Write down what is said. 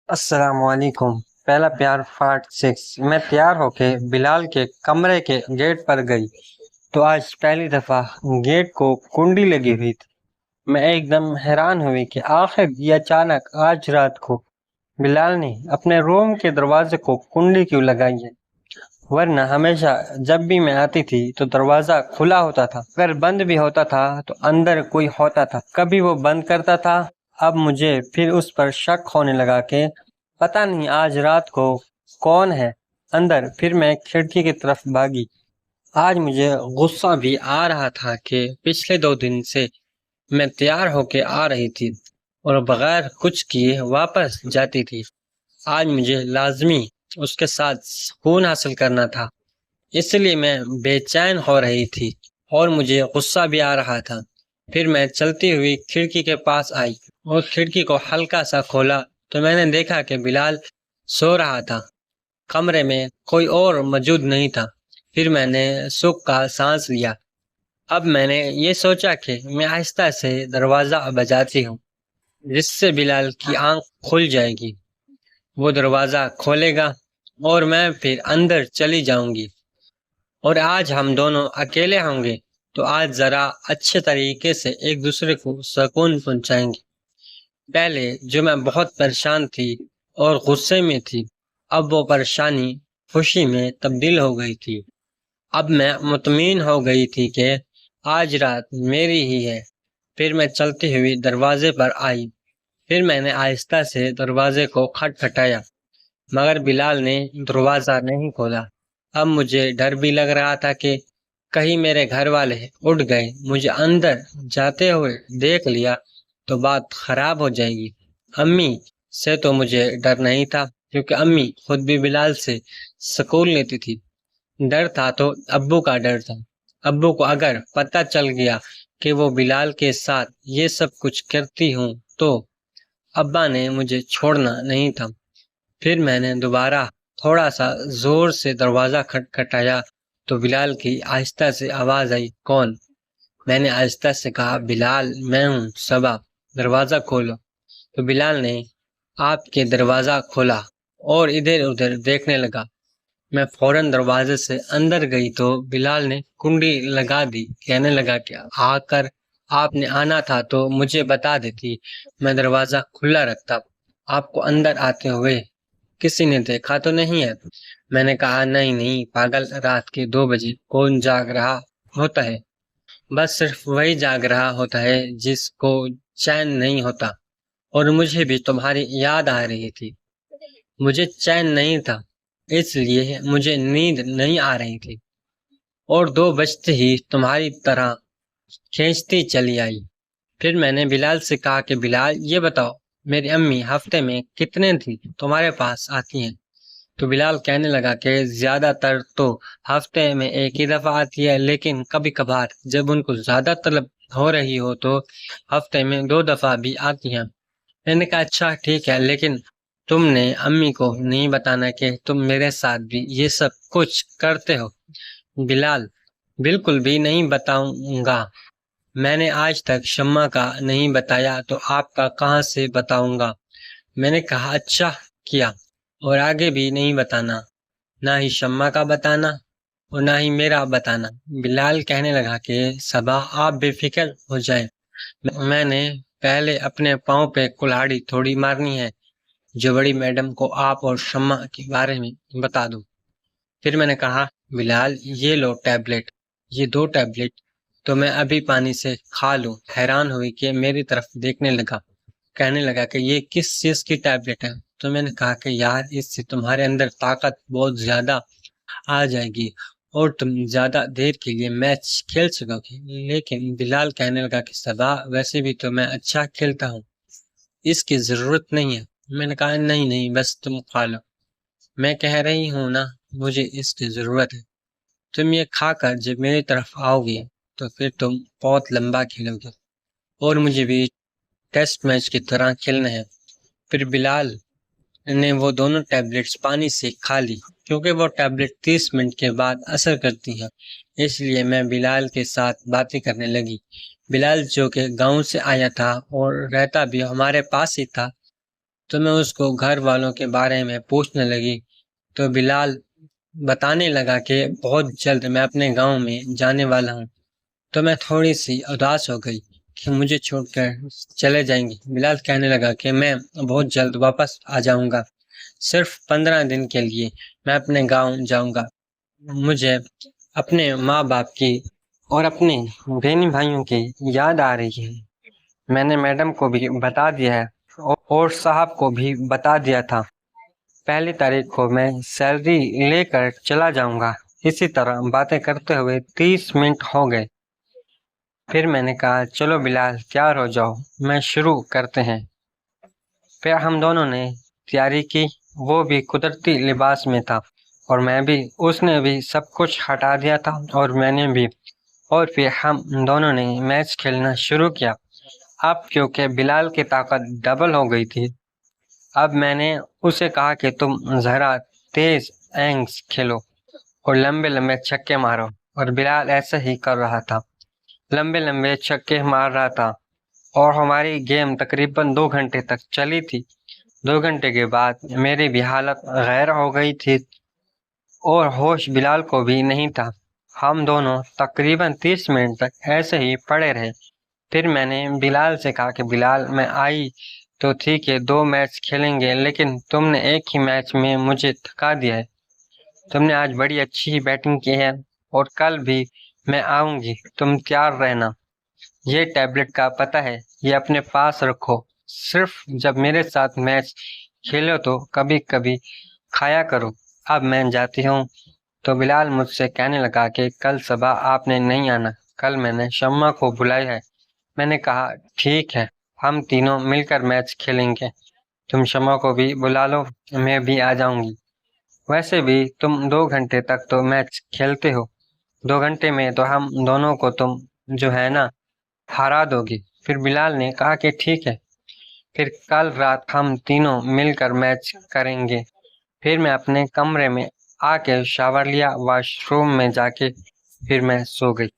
السلام علیکم۔ پہلا پیار پارٹ 6۔ میں تیار ہو کے بلال کے کمرے کے گیٹ پر گئی تو آج پہلی دفعہ گیٹ کو کنڈی لگی ہوئی تھی۔ میں ایک دم حیران ہوئی کہ آخر یہ اچانک آج رات کو بلال نے اپنے روم کے دروازے کو کنڈی کیوں لگائی ہے، ورنہ ہمیشہ جب بھی میں آتی تھی تو دروازہ کھلا ہوتا تھا، اگر بند بھی ہوتا تھا تو اندر کوئی ہوتا تھا، کبھی وہ بند کرتا تھا۔ اب مجھے پھر اس پر شک ہونے لگا کہ پتہ نہیں آج رات کو کون ہے اندر۔ پھر میں کھڑکی کی طرف بھاگی۔ آج مجھے غصہ بھی آ رہا تھا کہ پچھلے 2 دن سے میں تیار ہو کے آ رہی تھی اور بغیر کچھ کیے واپس جاتی تھی۔ آج مجھے لازمی اس کے ساتھ سکون حاصل کرنا تھا، اس لیے میں بے چین ہو رہی تھی اور مجھے غصہ بھی آ رہا تھا۔ پھر میں چلتی ہوئی کھڑکی کے پاس آئی اور کھڑکی کو ہلکا سا کھولا تو میں نے دیکھا کہ بلال سو رہا تھا، کمرے میں کوئی اور موجود نہیں تھا۔ پھر میں نے سکھ کا سانس لیا۔ اب میں نے یہ سوچا کہ میں آہستہ سے دروازہ بجاتی ہوں، جس سے بلال کی آنکھ کھل جائے گی، وہ دروازہ کھولے گا اور میں پھر اندر چلی جاؤں گی، اور آج ہم دونوں اکیلے ہوں گے تو آج ذرا اچھے طریقے سے ایک دوسرے کو سکون پہنچائیں گے۔ پہلے جو میں بہت پریشان تھی اور غصے میں تھی، اب وہ پریشانی خوشی میں تبدیل ہو گئی تھی۔ اب میں مطمئن ہو گئی تھی کہ آج رات میری ہی ہے۔ پھر میں چلتی ہوئی دروازے پر آئی۔ پھر میں نے آہستہ سے دروازے کو کھٹکھٹایا، مگر بلال نے دروازہ نہیں کھولا۔ اب مجھے ڈر بھی لگ رہا تھا کہ کہیں میرے گھر والے اٹھ گئے، مجھے اندر جاتے ہوئے دیکھ لیا تو بات خراب ہو جائے گی۔ امی سے تو مجھے ڈر نہیں تھا، کیونکہ امی خود بھی بلال سے سکون لیتی تھی۔ ڈر تھا تو ابو کا ڈر تھا۔ ابو کو اگر پتہ چل گیا کہ وہ بلال کے ساتھ یہ سب کچھ کرتی ہوں تو ابا نے مجھے چھوڑنا نہیں تھا۔ پھر میں نے دوبارہ تھوڑا سا زور سے دروازہ کھٹکھٹایا تو بلال کی آہستہ سے آواز آئی، کون؟ میں نے آہستہ سے کہا، بلال، میں ہوں، صبا، دروازہ کھولو۔ تو بلال نے آپ کے دروازہ کھولا اور ادھر ادھر دیکھنے لگا۔ میں فوراً دروازے سے اندر گئی تو بلال نے کنڈی لگا دی، کہنے لگا کہ آ کر آپ نے آنا تھا تو مجھے بتا دیتی، میں دروازہ کھلا رکھتا، آپ کو اندر آتے ہوئے کسی نے دیکھا تو نہیں ہے؟ میں نے کہا، نہیں نہیں پاگل، رات کے 2 بجے کون جاگ رہا ہوتا ہے؟ بس صرف وہی جاگ رہا ہوتا ہے جس کو چین نہیں ہوتا، اور مجھے بھی تمہاری یاد آ رہی تھی۔ مجھے چین نہیں تھا، اس لیے مجھے نیند نہیں آ رہی تھی، اور 2 بجتے ہی تمہاری طرح کھینچتی چلی آئی۔ پھر میں نے بلال سے کہا کہ بلال، یہ بتاؤ، میری امی ہفتے میں کتنے دن تمہارے پاس آتی ہیں؟ تو بلال کہنے لگا کہ زیادہ تر تو ہفتے میں ایک ہی دفعہ آتی ہے، لیکن کبھی کبھار جب ان کو زیادہ طلب ہو رہی ہو تو ہفتے میں 2 دفعہ بھی آتی ہیں۔ میں نے کہا، اچھا ٹھیک ہے، لیکن تم نے امی کو نہیں بتانا کہ تم میرے ساتھ بھی یہ سب کچھ کرتے ہو؟ بلال، بالکل بھی نہیں بتاؤں گا۔ میں نے آج تک شمع کا نہیں بتایا تو آپ کا کہاں سے بتاؤں گا؟ میں نے کہا، اچھا کیا، اور آگے بھی نہیں بتانا، نہ ہی شمع کا بتانا اور نہ ہی میرا بتانا۔ بلال کہنے لگا کہ صبا، آپ بے فکر ہو جائیں، میں نے پہلے اپنے پاؤں پہ کلہاڑی تھوڑی مارنی ہے جو بڑی میڈم کو آپ اور شمع کے بارے میں بتا دوں۔ پھر میں نے کہا، بلال، یہ لو ٹیبلٹ، یہ 2 ٹیبلٹ تو میں ابھی پانی سے کھا لوں۔ حیران ہوئی کہ میری طرف دیکھنے لگا، کہنے لگا کہ یہ کس چیز کی ٹیبلٹ ہے؟ تو میں نے کہا کہ یار، اس سے تمہارے اندر طاقت بہت زیادہ آ جائے گی اور تم زیادہ دیر کے لیے میچ کھیل سکو گے۔ لیکن بلال کہنے لگا کہ صبا، ویسے بھی تو میں اچھا کھیلتا ہوں، اس کی ضرورت نہیں ہے۔ میں نے کہا، نہیں نہیں، بس تم کھا لو، میں کہہ رہی ہوں نا، مجھے اس کی ضرورت ہے۔ تم یہ کھا کر جب میری طرف آؤ گے تو پھر تم بہت لمبا کھیلو گے، اور مجھے بھی ٹیسٹ میچ کی طرح کھیلنا ہے۔ پھر بلال نے وہ دونوں ٹیبلٹس پانی سے کھا لی، کیونکہ وہ ٹیبلٹ 30 منٹ کے بعد اثر کرتی ہیں۔ اس لیے میں بلال کے ساتھ باتیں کرنے لگی۔ بلال جو کہ گاؤں سے آیا تھا اور رہتا بھی ہمارے پاس ہی تھا، تو میں اس کو گھر والوں کے بارے میں پوچھنے لگی تو بلال بتانے لگا کہ بہت جلد میں اپنے گاؤں میں جانے والا ہوں۔ تو میں تھوڑی سی اداس ہو گئی کہ مجھے چھوڑ کر چلے جائیں گے۔ بلال کہنے لگا کہ میں بہت جلد واپس آ جاؤں گا، صرف 15 دن کے لیے میں اپنے گاؤں جاؤں گا۔ مجھے اپنے ماں باپ کی اور اپنے بہنی بھائیوں کی یاد آ رہی ہے۔ میں نے میڈم کو بھی بتا دیا ہے اور صاحب کو بھی بتا دیا تھا۔ 1 تاریخ کو میں سیلری لے کر چلا جاؤں گا۔ اسی طرح باتیں کرتے ہوئے 30 منٹ ہو گئے۔ پھر میں نے کہا چلو بلال تیار ہو جاؤ، میں شروع کرتے ہیں۔ پھر ہم دونوں نے تیاری کی، وہ بھی قدرتی لباس میں تھا اور میں بھی، اس نے بھی سب کچھ ہٹا دیا تھا اور میں نے بھی، اور پھر ہم دونوں نے میچ کھیلنا شروع کیا۔ اب کیونکہ بلال کی طاقت ڈبل ہو گئی تھی، اب میں نے اسے کہا کہ تم ذرا تیز اینگز کھیلو اور لمبے لمبے چھکے مارو، اور بلال ایسا ہی کر رہا تھا، لمبے لمبے چھکے مار رہا تھا، اور ہماری گیم تقریباً 2 گھنٹے تک چلی تھی۔ 2 گھنٹے کے بعد میری بھی حالت غیر ہو گئی تھی اور ہوش بلال کو بھی نہیں تھا۔ ہم دونوں تقریباً 30 منٹ تک ایسے ہی پڑے رہے۔ پھر میں نے بلال سے کہا کہ بلال میں آئی تو ٹھیک ہے 2 میچ کھیلیں گے، لیکن تم نے ایک ہی میچ میں مجھے تھکا دیا ہے۔ تم نے آج بڑی اچھی بیٹنگ کی ہے اور کل بھی میں آؤں گی، تم تیار رہنا۔ یہ ٹیبلٹ کا پتہ ہے، یہ اپنے پاس رکھو، صرف جب میرے ساتھ میچ کھیلو تو کبھی کبھی کھایا کرو۔ اب میں جاتی ہوں۔ تو بلال مجھ سے کہنے لگا کہ کل صبح آپ نے نہیں آنا، کل میں نے شمع کو بلایا ہے۔ میں نے کہا ٹھیک ہے، ہم تینوں مل کر میچ کھیلیں گے، تم شمع کو بھی بلا لو، میں بھی آ جاؤں گی۔ ویسے بھی تم 2 گھنٹے تک تو میچ کھیلتے ہو، 2 گھنٹے میں تو ہم دونوں کو تم جو ہے نا ہرا دو گی۔ پھر بلال نے کہا کہ ٹھیک ہے، پھر کل رات ہم تینوں مل کر میچ کریں گے۔ پھر میں اپنے کمرے میں آ کے شاور لیا، واش روم میں جا کے پھر میں سو گئی۔